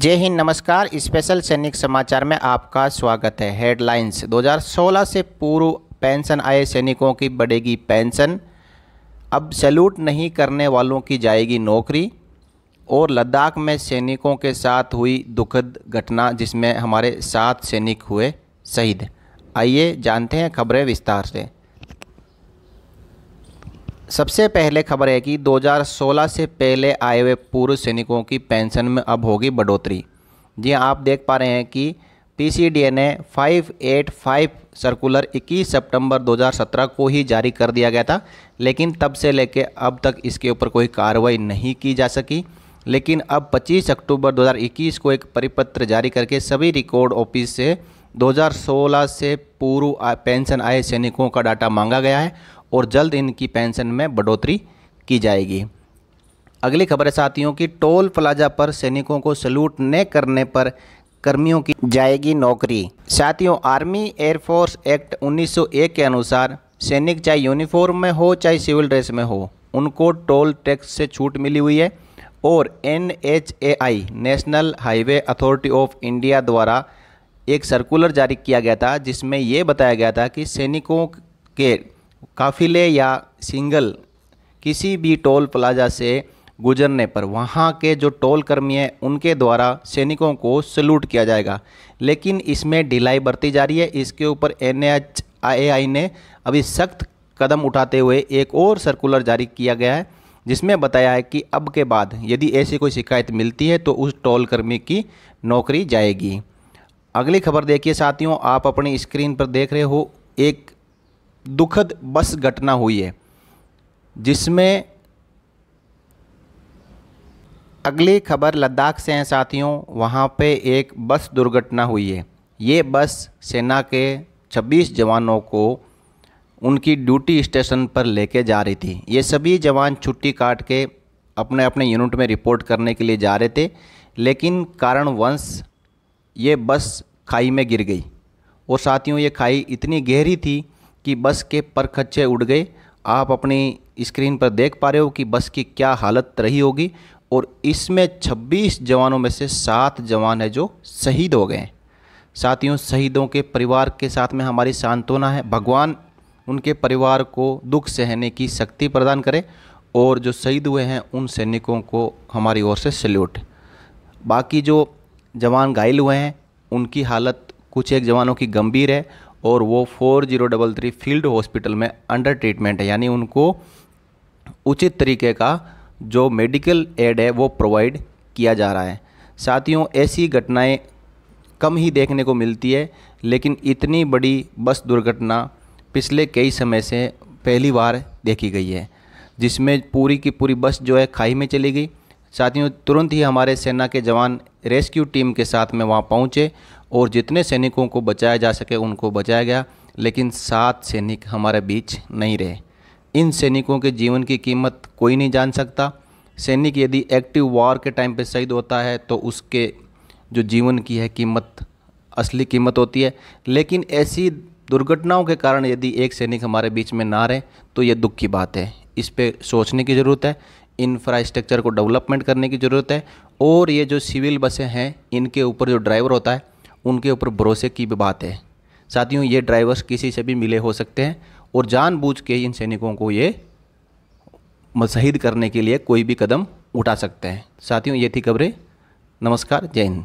जय हिंद, नमस्कार। स्पेशल सैनिक समाचार में आपका स्वागत है। हेडलाइंस। 2016 से पूर्व पेंशन आए सैनिकों की बढ़ेगी पेंशन, अब सैल्यूट नहीं करने वालों की जाएगी नौकरी, और लद्दाख में सैनिकों के साथ हुई दुखद घटना जिसमें हमारे 7 सैनिक हुए शहीद। आइए जानते हैं खबरें विस्तार से। सबसे पहले खबर है कि 2016 से पहले आए हुए पूर्व सैनिकों की पेंशन में अब होगी बढ़ोतरी। जी आप देख पा रहे हैं कि पीसीडीए ने 585 सर्कुलर 21 सितंबर 2017 को ही जारी कर दिया गया था, लेकिन तब से लेकर अब तक इसके ऊपर कोई कार्रवाई नहीं की जा सकी। लेकिन अब 25 अक्टूबर 2021 को एक परिपत्र जारी करके सभी रिकॉर्ड ऑफिस से 2016 से पूर्व पेंशन आए सैनिकों का डाटा मांगा गया है और जल्द इनकी पेंशन में बढ़ोतरी की जाएगी। अगली खबर है साथियों की टोल प्लाजा पर सैनिकों को सैल्यूट न करने पर कर्मियों की जाएगी नौकरी। साथियों, आर्मी एयरफोर्स एक्ट 1901 के अनुसार सैनिक चाहे यूनिफॉर्म में हो चाहे सिविल ड्रेस में हो, उनको टोल टैक्स से छूट मिली हुई है। और NHAI national highway authority of India द्वारा एक सर्कुलर जारी किया गया था जिसमें ये बताया गया था कि सैनिकों के काफिले या सिंगल किसी भी टोल प्लाजा से गुजरने पर वहाँ के जो टोल कर्मी हैं उनके द्वारा सैनिकों को सैल्यूट किया जाएगा। लेकिन इसमें ढिलाई बरती जा रही है। इसके ऊपर NHAI ने अभी सख्त कदम उठाते हुए एक और सर्कुलर जारी किया गया है जिसमें बताया है कि अब के बाद यदि ऐसी कोई शिकायत मिलती है तो उस टोल कर्मी की नौकरी जाएगी। अगली खबर देखिए साथियों, आप अपनी स्क्रीन पर देख रहे हो एक दुखद बस घटना हुई है जिसमें अगली खबर लद्दाख से है साथियों। वहाँ पे एक बस दुर्घटना हुई है। ये बस सेना के 26 जवानों को उनकी ड्यूटी स्टेशन पर लेके जा रही थी। ये सभी जवान छुट्टी काट के अपने अपने यूनिट में रिपोर्ट करने के लिए जा रहे थे, लेकिन कारणवश ये बस खाई में गिर गई। और साथियों, ये खाई इतनी गहरी थी कि बस के परखच्चे उड़ गए। आप अपनी स्क्रीन पर देख पा रहे हो कि बस की क्या हालत रही होगी। और इसमें 26 जवानों में से 7 जवान है जो शहीद हो गए। साथियों, शहीदों के परिवार के साथ में हमारी सांत्वना है। भगवान उनके परिवार को दुख सहने की शक्ति प्रदान करे। और जो शहीद हुए हैं उन सैनिकों को हमारी ओर से सैल्यूट। बाकी जो जवान घायल हुए हैं उनकी हालत कुछ एक जवानों की गंभीर है और वो 4033 फील्ड हॉस्पिटल में अंडर ट्रीटमेंट है, यानी उनको उचित तरीके का जो मेडिकल एड है वो प्रोवाइड किया जा रहा है। साथियों, ऐसी घटनाएं कम ही देखने को मिलती है, लेकिन इतनी बड़ी बस दुर्घटना पिछले कई समय से पहली बार देखी गई है जिसमें पूरी की पूरी बस जो है खाई में चली गई। साथियों, तुरंत ही हमारे सेना के जवान रेस्क्यू टीम के साथ में वहाँ पहुँचे और जितने सैनिकों को बचाया जा सके उनको बचाया गया, लेकिन 7 सैनिक हमारे बीच नहीं रहे। इन सैनिकों के जीवन की कीमत कोई नहीं जान सकता। सैनिक यदि एक्टिव वॉर के टाइम पे शहीद होता है तो उसके जो जीवन की है कीमत असली कीमत होती है, लेकिन ऐसी दुर्घटनाओं के कारण यदि एक सैनिक हमारे बीच में ना रहे तो ये दुख की बात है। इस पे सोचने की ज़रूरत है, इंफ्रास्ट्रक्चर को डेवलपमेंट करने की ज़रूरत है। और ये जो सिविल बसें हैं इनके ऊपर जो ड्राइवर होता है उनके ऊपर भरोसे की भी बात है। साथियों, ये ड्राइवर्स किसी से भी मिले हो सकते हैं और जानबूझ के इन सैनिकों को ये शहीद करने के लिए कोई भी कदम उठा सकते हैं। साथियों, ये थी खबरें। नमस्कार, जय हिंद।